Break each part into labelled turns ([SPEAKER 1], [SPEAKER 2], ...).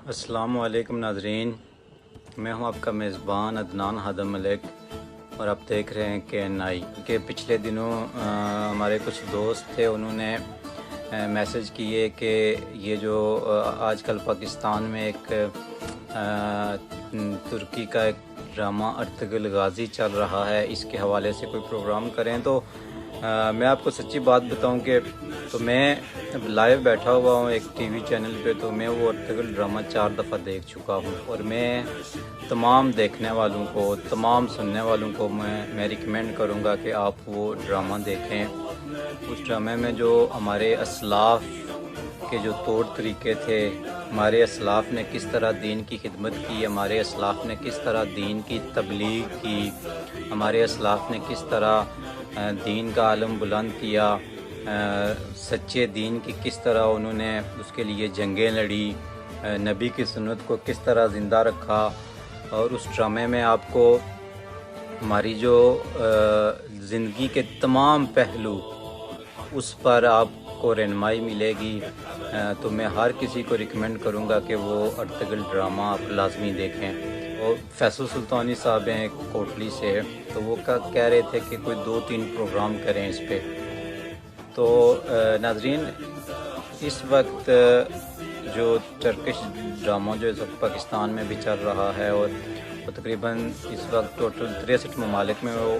[SPEAKER 1] अस्सलाम वालेकुम नाजरीन, मैं हूं आपका मेज़बान अदनान हादम मलिक और आप देख रहे हैं KNI के। पिछले दिनों हमारे कुछ दोस्त थे, उन्होंने मैसेज किए कि ये जो आजकल पाकिस्तान में एक तुर्की का एक ड्रामा अर्तुगरुल गाजी चल रहा है, इसके हवाले से कोई प्रोग्राम करें। तो मैं आपको सच्ची बात बताऊं कि मैं लाइव बैठा हुआ हूं एक टीवी चैनल पे, तो मैं वो अर्तुगरुल ड्रामा 4 दफ़ा देख चुका हूं और मैं तमाम देखने वालों को, तमाम सुनने वालों को मैं रिकमेंड करूंगा कि आप वो ड्रामा देखें। उस ड्रामे में जो हमारे असलाफ़ के जो तौर तरीके थे, हमारे असलाफ़ ने किस तरह दीन की खिदमत की, हमारे असलाफ़ ने किस तरह दीन की तबलीग की, हमारे असलाफ़ ने किस तरह दीन का आलम बुलंद किया, सच्चे दीन की किस तरह उन्होंने उसके लिए जंगें लड़ी, नबी की सुन्नत को किस तरह ज़िंदा रखा। और उस ड्रामे में आपको हमारी जो ज़िंदगी के तमाम पहलू उस पर आपको रहनुमाई मिलेगी। तो मैं हर किसी को रिकमेंड करूँगा कि वो अर्तुगरुल ड्रामा आप लाजमी देखें। और फैसल सुल्तानी साहब हैं कोटली से, तो वो कह रहे थे कि कोई 2-3 प्रोग्राम करें इस पे। तो नाजरीन, इस वक्त जो टर्किश ड्रामा जो इस वक्त पाकिस्तान में भी चल रहा है और तकरीबन इस वक्त टोटल 63 ममालिक में वो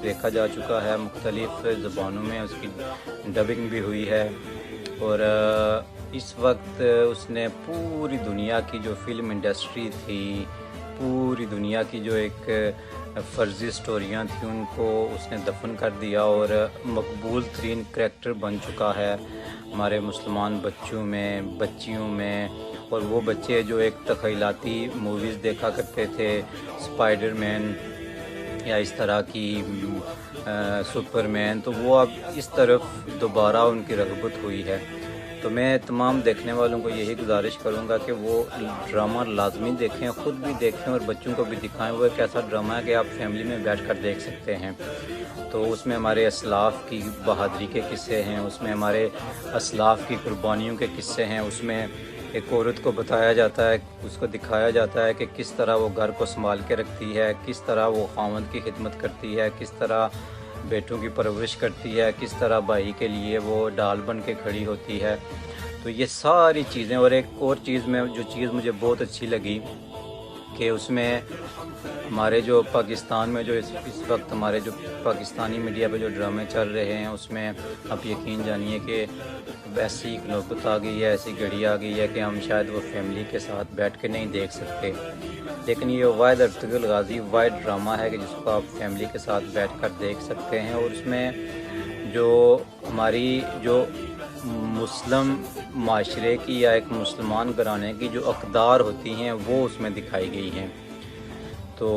[SPEAKER 1] देखा जा चुका है, मुख्तलिफ़ ज़बानों में उसकी डबिंग भी हुई है। और इस वक्त उसने पूरी दुनिया की जो फ़िल्म इंडस्ट्री थी, पूरी दुनिया की जो एक फ़र्ज़ी स्टोरियाँ थी, उनको उसने दफन कर दिया और मकबूल तरीन करैक्टर बन चुका है हमारे मुसलमान बच्चों में, बच्चियों में। और वो बच्चे जो एक तख़यलाती मूवीज़ देखा करते थे, स्पाइडरमैन या इस तरह की सुपरमैन, तो वो अब इस तरफ दोबारा उनकी रग़बत हुई है। तो मैं तमाम देखने वालों को यही गुजारिश करूंगा कि वो ड्रामा लाजमी देखें, ख़ुद भी देखें और बच्चों को भी दिखाएं। वो एक ऐसा ड्रामा है कि आप फैमिली में बैठकर देख सकते हैं। तो उसमें हमारे असलाफ़ की बहादुरी के किस्से हैं, उसमें हमारे असलाफ़ की कुर्बानियों के किस्से हैं, उसमें एक औरत को बताया जाता है, उसको दिखाया जाता है कि किस तरह वो घर को संभाल के रखती है, किस तरह वो ख़ावंद की खिदमत करती है, किस तरह बेटों की परवरिश करती है, किस तरह भाई के लिए वो ढाल बन के खड़ी होती है। तो ये सारी चीज़ें। और एक और चीज़ में जो चीज़ मुझे बहुत अच्छी लगी कि उसमें हमारे जो पाकिस्तान में जो इस वक्त हमारे जो पाकिस्तानी मीडिया पे जो ड्रामे चल रहे हैं, उसमें आप यकीन जानिए कि ऐसी नौबत आ गई है, ऐसी घड़ी आ गई है कि हम शायद वो फैमिली के साथ बैठ के नहीं देख सकते। लेकिन ये वाहिद अर्तुगरुल गाजी वाहिद ड्रामा है कि जिसको आप फैमिली के साथ बैठ कर देख सकते हैं। और उसमें जो हमारी जो मुस्लिम माशरे की या एक मुसलमान घराने की जो अक़दार होती हैं वो उसमें दिखाई गई हैं। तो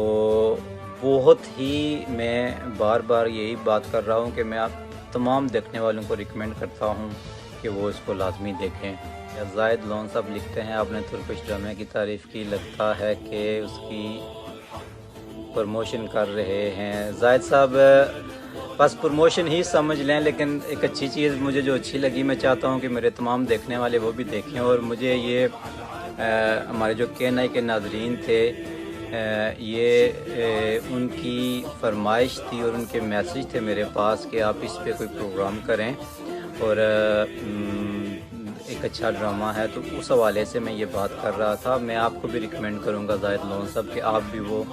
[SPEAKER 1] बहुत ही मैं बार बार यही बात कर रहा हूँ कि मैं आप तमाम देखने वालों को रिकमेंड करता हूँ कि वो इसको लाजमी देखें। ज़ाहिद लोन साहब लिखते हैं, आपने तुर्किश ड्रामे की तारीफ़ की, लगता है कि उसकी प्रमोशन कर रहे हैं। ज़ाहिद साहब बस प्रमोशन ही समझ लें, लेकिन एक अच्छी चीज़ मुझे जो अच्छी लगी, मैं चाहता हूँ कि मेरे तमाम देखने वाले वो भी देखें। और मुझे ये हमारे जो KNI के नाज़रीन थे, ये उनकी फरमाइश थी और उनके मैसेज थे मेरे पास कि आप इस पे कोई प्रोग्राम करें और एक अच्छा ड्रामा है। तो उस हवाले से मैं ये बात कर रहा था। मैं आपको भी रिकमेंड करूँगा ज़ाहिद लोन साहब कि आप भी वो,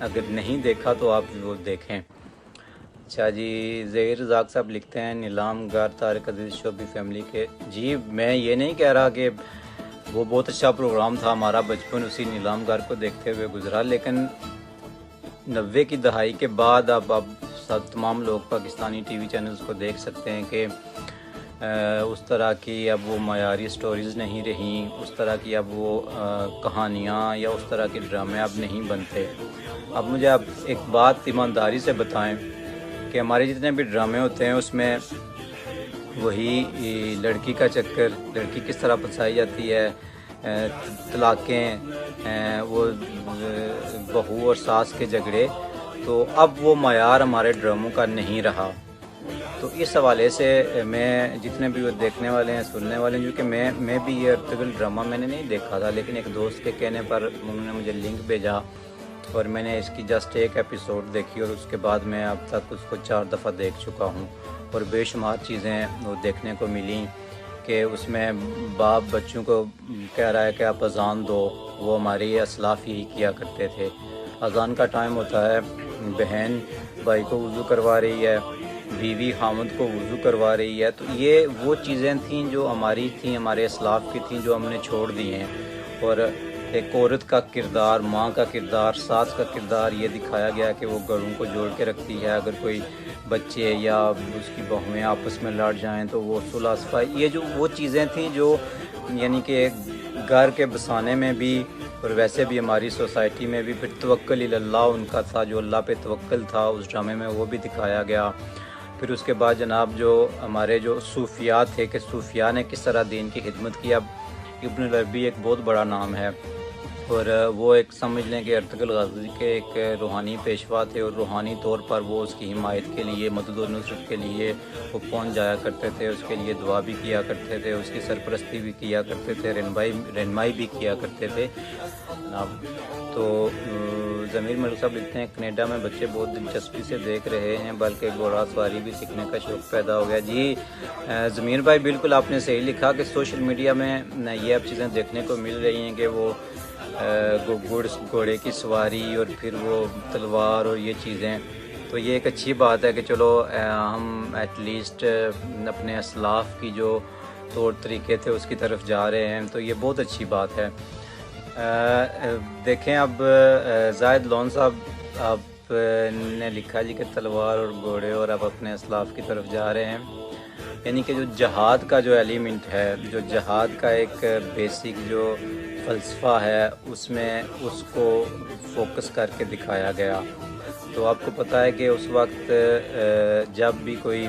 [SPEAKER 1] अगर नहीं देखा तो आप भी वो देखें। अच्छा जी, ज़हीर रज़ाक साहब लिखते हैं, नीलाम गर तारिक अज़ीज़ शोबी फैमिली के। जी, मैं ये नहीं कह रहा कि वो बहुत अच्छा प्रोग्राम था, हमारा बचपन उसी नीलाम गर को देखते हुए गुजरा, लेकिन 90 की दहाई के बाद अब सब तमाम लोग पाकिस्तानी टीवी चैनल्स को देख सकते हैं कि उस तरह की अब वो मयारी स्टोरीज़ नहीं रहीं, उस तरह की अब वो कहानियाँ या उस तरह के ड्रामे अब नहीं बनते। अब मुझे आप एक बात ईमानदारी से बताएं कि हमारे जितने भी ड्रामे होते हैं उसमें वही लड़की का चक्कर, लड़की किस तरह फंसाई जाती है, तलाक़ें, वो बहू और सास के झगड़े, तो अब वो मयार हमारे ड्रामों का नहीं रहा। تو اس حوالے سے میں جتنے بھی وہ دیکھنے والے ہیں سننے والے ہیں، کیونکہ میں بھی یہ ارطغرل ڈرامہ میں نے نہیں دیکھا تھا، لیکن ایک دوست کے کہنے پر انہوں نے مجھے لنک بھیجا اور میں نے اس کی جسٹ ایک ایپیسوڈ دیکھی اور اس کے بعد میں اب تک اس کو 4 دفعہ دیکھ چکا ہوں اور بے شمار چیزیں وہ دیکھنے کو ملیں کہ اس میں باپ بچوں کو کہہ رہا ہے کہ آپ اذان دو، وہ ہماری اسلاف یہی کیا کرتے تھے، اذان کا ٹائم ہوتا ہے، بہن بھائی کو وضو کروا رہی ہے، بیوی خامد کو وضو کروا رہی ہے، تو یہ وہ چیزیں تھیں جو ہماری تھیں، ہمارے اسلاف کی تھیں، جو ہم نے چھوڑ دی ہیں۔ اور ایک عورت کا کردار، ماں کا کردار، ساس کا کردار یہ دکھایا گیا کہ وہ گھروں کو جوڑ کے رکھتی ہے، اگر کوئی بچے یا اس کی بہویں آپس میں لڑ جائیں تو وہ صلح صفائی، یہ جو وہ چیزیں تھیں جو یعنی کہ گھر کے بسانے میں بھی اور ویسے بھی ہماری سوسائٹی میں بھی، پھر توکل اللہ ان کا تھا، جو اللہ پہ توکل تھا اس ڈرامے میں وہ بھی دکھایا گیا۔ پھر اس کے بعد جناب جو ہمارے جو صوفیاء تھے کہ صوفیاء نے کس طرح دین کی خدمت کی۔ اب ابن العربی ایک بہت بڑا نام ہے اور وہ ایک سمجھ لیں کہ ارطغرل غازی کے ایک روحانی پیشوا تھے، اور روحانی طور پر وہ اس کی حمایت کے لیے، مدد و نصرت کے لیے وہ پہنچ جایا کرتے تھے، اس کے لیے دعا بھی کیا کرتے تھے، اس کی سرپرستی بھی کیا کرتے تھے، رہنمائی بھی کیا کرتے تھے جناب۔ تو ضمیر ملک صاحب لکھتے ہیں کینیڈا میں بچے بہت دلچسپی سے دیکھ رہے ہیں، بلکہ گھوڑا سواری بھی سیکھنے کا شوق پیدا ہو گیا۔ جی ضمیر بھائی بالکل آپ نے صحیح لکھا کہ سوشل میڈیا میں یہ اب چیزیں دیکھنے کو مل رہی ہیں کہ وہ گھوڑے کی سواری اور پھر وہ تلوار اور یہ چیزیں، تو یہ ایک اچھی بات ہے کہ چلو ہم ایٹ لیسٹ اپنے اسلاف کی جو طور طریقے تھے اس کی طرف جا رہے ہیں، تو یہ بہت اچھی بات ہے۔ دیکھیں اب زاہد لون صاحب آپ نے لکھا جی کہ تلوار اور گھوڑے اور آپ اپنے اسلاف کی طرف جا رہے ہیں، یعنی کہ جو جہاد کا جو ایلیمنٹ ہے، جو جہاد کا ایک بیسک جو فلسفہ ہے، اس میں اس کو فوکس کر کے دکھایا گیا۔ تو آپ کو پتہ ہے کہ اس وقت جب بھی کوئی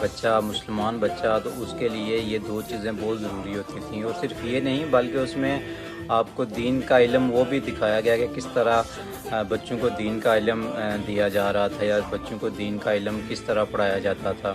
[SPEAKER 1] بچہ مسلمان بچہ، تو اس کے لیے یہ 2 چیزیں بہت ضروری ہوتی تھیں، اور صرف یہ نہیں بلکہ اس میں آپ کو دین کا علم وہ بھی دکھایا گیا کہ کس طرح بچوں کو دین کا علم دیا جا رہا تھا، یا بچوں کو دین کا علم کس طرح پڑھایا جاتا تھا۔